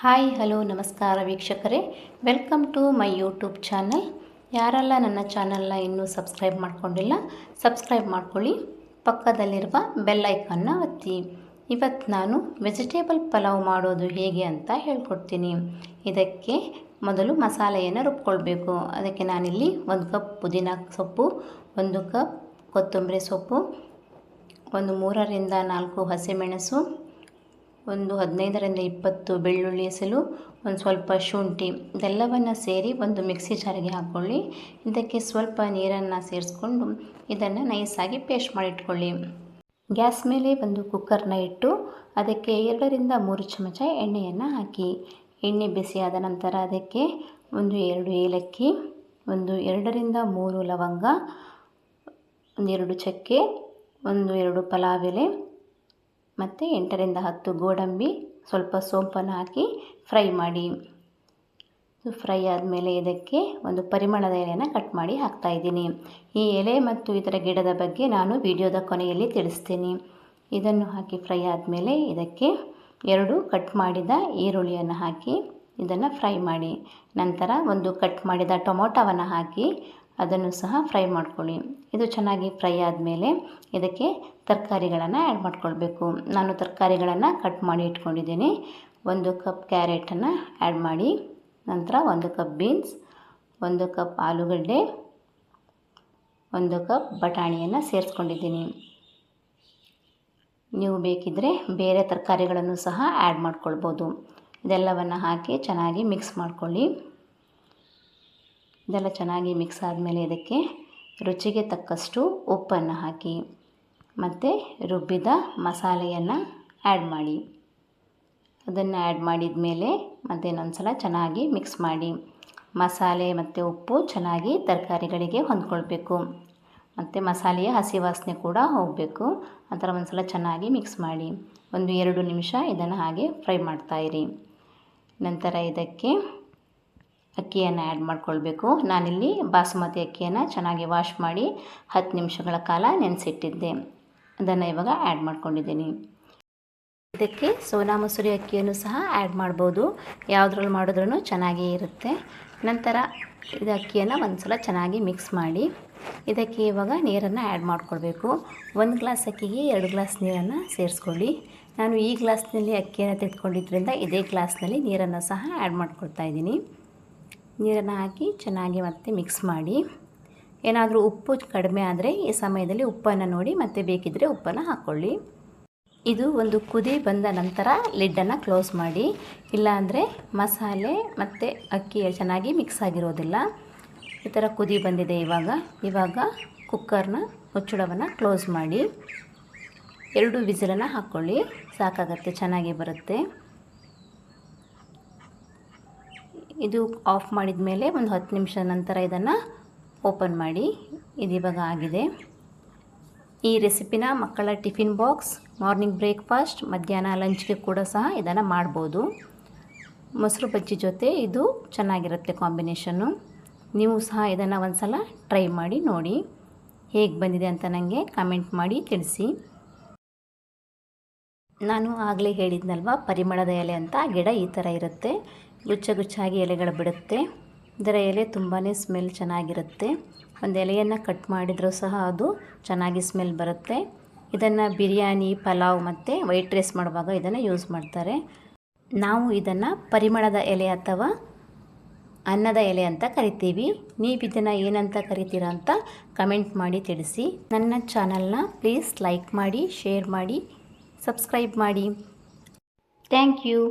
Hi hello ನಮಸ್ಕಾರ ವೀಕ್ಷಕರೇ, welcome to my YouTube channel. ಯಾರೆಲ್ಲ ನನ್ನ ಚಾನಲ್ನ ಇನ್ನೂ ಸಬ್ಸ್ಕ್ರೈಬ್ ಮಾಡ್ಕೊಂಡಿಲ್ಲ, ಸಬ್ಸ್ಕ್ರೈಬ್ ಮಾಡ್ಕೊಳ್ಳಿ. ಪಕ್ಕದಲ್ಲಿರುವ ಬೆಲ್ ಐಕಾನ್ನ ಒತ್ತಿ. ಇವತ್ತು ನಾನು ವೆಜಿಟೇಬಲ್ ಪಲಾವ್ ಮಾಡೋದು ಹೇಗೆ ಅಂತ ಹೇಳ್ಕೊಡ್ತೀನಿ. ಇದಕ್ಕೆ ಮೊದಲು ಮಸಾಲೆಯನ್ನು ರುಬ್ಕೊಳ್ಬೇಕು. ಅದಕ್ಕೆ ನಾನಿಲ್ಲಿ 1 ಕಪ್ ಪುದೀನ ಸೊಪ್ಪು, 1 ಕಪ್ ಕೊತ್ತಂಬರಿ ಸೊಪ್ಪು, ಒಂದು 3 ರಿಂದ 4 ಹಸಿಮೆಣಸು, ಒಂದು 15 ರಿಂದ 20 ಬೆಳ್ಳುಳ್ಳಿ ಎಸಳು, ಒಂದು ಸ್ವಲ್ಪ ಶುಂಠಿ ಇದೆಲ್ಲವನ್ನು ಸೇರಿ ಒಂದು ಮಿಕ್ಸಿ ಜಾರಿಗೆ ಹಾಕ್ಕೊಳ್ಳಿ. ಇದಕ್ಕೆ ಸ್ವಲ್ಪ ನೀರನ್ನು ಸೇರಿಸ್ಕೊಂಡು ಇದನ್ನು ನೈಸಾಗಿ ಪೇಸ್ಟ್ ಮಾಡಿಟ್ಕೊಳ್ಳಿ. ಗ್ಯಾಸ್ ಮೇಲೆ ಒಂದು ಕುಕ್ಕರ್ನ ಇಟ್ಟು ಅದಕ್ಕೆ 2 ರಿಂದ 3 ಚಮಚ ಎಣ್ಣೆಯನ್ನು ಹಾಕಿ. ಎಣ್ಣೆ ಬಿಸಿಯಾದ ನಂತರ ಅದಕ್ಕೆ 1-2 ಏಲಕ್ಕಿ, 2 ರಿಂದ 3 ಲವಂಗ, 1-2 ಚಕ್ಕೆ, 1-2 ಪಲಾವ್ ಎಲೆ ಮತ್ತು 8 ರಿಂದ 10 ಗೋಡಂಬಿ, ಸ್ವಲ್ಪ ಸೋಂಪನ್ನು ಹಾಕಿ ಫ್ರೈ ಮಾಡಿ. ಫ್ರೈ ಆದಮೇಲೆ ಇದಕ್ಕೆ ಒಂದು ಪರಿಮಳದ ಎಲೆಯನ್ನು ಕಟ್ ಮಾಡಿ ಹಾಕ್ತಾಯಿದ್ದೀನಿ. ಈ ಎಲೆ ಮತ್ತು ಇದರ ಗಿಡದ ಬಗ್ಗೆ ನಾನು ವಿಡಿಯೋದ ಕೊನೆಯಲ್ಲಿ ತಿಳಿಸ್ತೀನಿ. ಇದನ್ನು ಹಾಕಿ ಫ್ರೈ ಆದಮೇಲೆ ಇದಕ್ಕೆ 2 ಕಟ್ ಮಾಡಿದ ಈರುಳ್ಳಿಯನ್ನು ಹಾಕಿ ಇದನ್ನು ಫ್ರೈ ಮಾಡಿ. ನಂತರ ಒಂದು ಕಟ್ ಮಾಡಿದ ಟೊಮೊಟೊವನ್ನು ಹಾಕಿ ಅದನ್ನು ಸಹ ಫ್ರೈ ಮಾಡ್ಕೊಳ್ಳಿ. ಇದು ಚೆನ್ನಾಗಿ ಫ್ರೈ ಆದಮೇಲೆ ಇದಕ್ಕೆ ತರಕಾರಿಗಳನ್ನು ಆ್ಯಡ್ ಮಾಡ್ಕೊಳ್ಬೇಕು. ನಾನು ತರಕಾರಿಗಳನ್ನು ಕಟ್ ಮಾಡಿ ಇಟ್ಕೊಂಡಿದ್ದೀನಿ. 1 ಕಪ್ ಕ್ಯಾರೆಟನ್ನು ಆ್ಯಡ್ ಮಾಡಿ. ನಂತರ 1 ಕಪ್ ಬೀನ್ಸ್, 1 ಕಪ್ ಆಲೂಗಡ್ಡೆ, 1 ಕಪ್ ಬಟಾಣಿಯನ್ನು ಸೇರಿಸ್ಕೊಂಡಿದ್ದೀನಿ. ನೀವು ಬೇಕಿದ್ದರೆ ಬೇರೆ ತರಕಾರಿಗಳನ್ನು ಸಹ ಆ್ಯಡ್ ಮಾಡ್ಕೊಳ್ಬೋದು. ಇದೆಲ್ಲವನ್ನು ಹಾಕಿ ಚೆನ್ನಾಗಿ ಮಿಕ್ಸ್ ಮಾಡ್ಕೊಳ್ಳಿ. ಇದೆಲ್ಲ ಚೆನ್ನಾಗಿ ಮಿಕ್ಸ್ ಆದಮೇಲೆ ಇದಕ್ಕೆ ರುಚಿಗೆ ತಕ್ಕಷ್ಟು ಉಪ್ಪನ್ನು ಹಾಕಿ ಮತ್ತು ರುಬ್ಬಿದ ಮಸಾಲೆಯನ್ನು ಆ್ಯಡ್ ಮಾಡಿ. ಅದನ್ನು ಆ್ಯಡ್ ಮಾಡಿದ ಮೇಲೆ ಮತ್ತೆ ಇನ್ನೊಂದು ಸಲ ಚೆನ್ನಾಗಿ ಮಿಕ್ಸ್ ಮಾಡಿ. ಮಸಾಲೆ ಮತ್ತು ಉಪ್ಪು ಚೆನ್ನಾಗಿ ತರಕಾರಿಗಳಿಗೆ ಹೊಂದ್ಕೊಳ್ಬೇಕು ಮತ್ತು ಮಸಾಲೆಯ ಹಸಿ ವಾಸನೆ ಕೂಡ ಹೋಗಬೇಕು. ಆ ಥರ ಒಂದು ಸಲ ಚೆನ್ನಾಗಿ ಮಿಕ್ಸ್ ಮಾಡಿ 1-2 ನಿಮಿಷ ಇದನ್ನು ಹಾಗೆ ಫ್ರೈ ಮಾಡ್ತಾಯಿರಿ. ನಂತರ ಇದಕ್ಕೆ ಅಕ್ಕಿಯನ್ನು ಆ್ಯಡ್ ಮಾಡ್ಕೊಳ್ಬೇಕು. ನಾನಿಲ್ಲಿ ಬಾಸುಮತಿ ಅಕ್ಕಿಯನ್ನು ಚೆನ್ನಾಗಿ ವಾಶ್ ಮಾಡಿ 10 ನಿಮಿಷಗಳ ಕಾಲ ನೆನೆಸಿಟ್ಟಿದ್ದೆ. ಅದನ್ನು ಇವಾಗ ಆ್ಯಡ್ ಮಾಡ್ಕೊಂಡಿದ್ದೀನಿ. ಇದಕ್ಕೆ ಸೋನಾ ಮಸೂರಿ ಅಕ್ಕಿಯನ್ನು ಸಹ ಆ್ಯಡ್ ಮಾಡ್ಬೋದು. ಯಾವುದ್ರಲ್ಲಿ ಮಾಡಿದ್ರೂ ಚೆನ್ನಾಗೇ ಇರುತ್ತೆ. ನಂತರ ಇದು ಅಕ್ಕಿಯನ್ನು ಒಂದು ಸಲ ಚೆನ್ನಾಗಿ ಮಿಕ್ಸ್ ಮಾಡಿ ಇದಕ್ಕೆ ಇವಾಗ ನೀರನ್ನು ಆ್ಯಡ್ ಮಾಡ್ಕೊಳ್ಬೇಕು. 1 ಗ್ಲಾಸ್ ಅಕ್ಕಿಗೆ 2 ಗ್ಲಾಸ್ ನೀರನ್ನು ಸೇರಿಸ್ಕೊಳ್ಳಿ. ನಾನು ಈ ಗ್ಲಾಸ್ನಲ್ಲಿ ಅಕ್ಕಿಯನ್ನು ತೆಗೆದುಕೊಂಡಿದ್ದರಿಂದ ಇದೇ ಗ್ಲಾಸ್ನಲ್ಲಿ ನೀರನ್ನು ಸಹ ಆ್ಯಡ್ ಮಾಡ್ಕೊಳ್ತಾ ಇದ್ದೀನಿ. ನೀರನ್ನು ಹಾಕಿ ಚೆನ್ನಾಗಿ ಮತ್ತೆ ಮಿಕ್ಸ್ ಮಾಡಿ. ಏನಾದರೂ ಉಪ್ಪು ಕಡಿಮೆ ಆದರೆ ಈ ಸಮಯದಲ್ಲಿ ಉಪ್ಪನ್ನು ನೋಡಿ ಮತ್ತೆ ಬೇಕಿದ್ದರೆ ಉಪ್ಪನ್ನು ಹಾಕ್ಕೊಳ್ಳಿ. ಇದು ಒಂದು ಕುದಿ ಬಂದ ನಂತರ ಲಿಡ್ಡನ್ನು ಕ್ಲೋಸ್ ಮಾಡಿ. ಇಲ್ಲಾಂದರೆ ಮಸಾಲೆ ಮತ್ತು ಅಕ್ಕಿ ಚೆನ್ನಾಗಿ ಮಿಕ್ಸ್ ಆಗಿರೋದಿಲ್ಲ. ಈ ಥರ ಕುದಿ ಬಂದಿದೆ. ಇವಾಗ ಕುಕ್ಕರ್ನ ಮುಚ್ಚಳವನ್ನು ಕ್ಲೋಸ್ ಮಾಡಿ 2 ವಿಸಿಲನ್ನು ಹಾಕ್ಕೊಳ್ಳಿ. ಸಾಕಾಗತ್ತೆ, ಚೆನ್ನಾಗಿ ಬರುತ್ತೆ. ಇದು ಆಫ್ ಮಾಡಿದ ಮೇಲೆ ಒಂದು 10 ನಿಮಿಷ ನಂತರ ಇದನ್ನು ಓಪನ್ ಮಾಡಿ. ಇದು ಇವಾಗ ಆಗಿದೆ. ಈ ರೆಸಿಪಿನ ಮಕ್ಕಳ ಟಿಫಿನ್ ಬಾಕ್ಸ್, ಮಾರ್ನಿಂಗ್ ಬ್ರೇಕ್ಫಾಸ್ಟ್, ಮಧ್ಯಾಹ್ನ ಲಂಚ್ಗೆ ಕೂಡ ಸಹ ಇದನ್ನು ಮಾಡ್ಬೋದು. ಮೊಸರು ಬಜ್ಜಿ ಜೊತೆ ಇದು ಚೆನ್ನಾಗಿರುತ್ತೆ ಕಾಂಬಿನೇಷನ್ನು. ನೀವು ಸಹ ಇದನ್ನು ಒಂದು ಸಲ ಟ್ರೈ ಮಾಡಿ ನೋಡಿ. ಹೇಗೆ ಬಂದಿದೆ ಅಂತ ನನಗೆ ಕಮೆಂಟ್ ಮಾಡಿ ತಿಳಿಸಿ. ನಾನು ಆಗಲೇ ಹೇಳಿದ್ನಲ್ವ, ಪರಿಮಳದ ಎಲೆ ಅಂತ ಗಿಡ ಈ ಥರ ಇರುತ್ತೆ. ಗುಚ್ಚಾಗಿ ಎಲೆಗಳು ಬಿಡುತ್ತೆ. ಇದರ ಎಲೆ ತುಂಬಾ ಸ್ಮೆಲ್ ಚೆನ್ನಾಗಿರುತ್ತೆ. ಒಂದು ಎಲೆಯನ್ನು ಕಟ್ ಮಾಡಿದರೂ ಸಹ ಅದು ಚೆನ್ನಾಗಿ ಸ್ಮೆಲ್ ಬರುತ್ತೆ. ಇದನ್ನು ಬಿರಿಯಾನಿ, ಪಲಾವ್ ಮತ್ತು ವೈಟ್ ರೈಸ್ ಮಾಡುವಾಗ ಇದನ್ನು ಯೂಸ್ ಮಾಡ್ತಾರೆ. ನಾವು ಇದನ್ನು ಪರಿಮಳದ ಎಲೆ ಅಥವಾ ಅನ್ನದ ಎಲೆ ಅಂತ ಕರಿತೀವಿ. ನೀವು ಇದನ್ನು ಏನಂತ ಕರಿತೀರಾ ಅಂತ ಕಮೆಂಟ್ ಮಾಡಿ ತಿಳಿಸಿ. ನನ್ನ ಚಾನಲ್ನ ಪ್ಲೀಸ್ ಲೈಕ್ ಮಾಡಿ, ಶೇರ್ ಮಾಡಿ, ಸಬ್ಸ್ಕ್ರೈಬ್ ಮಾಡಿ. Thank you.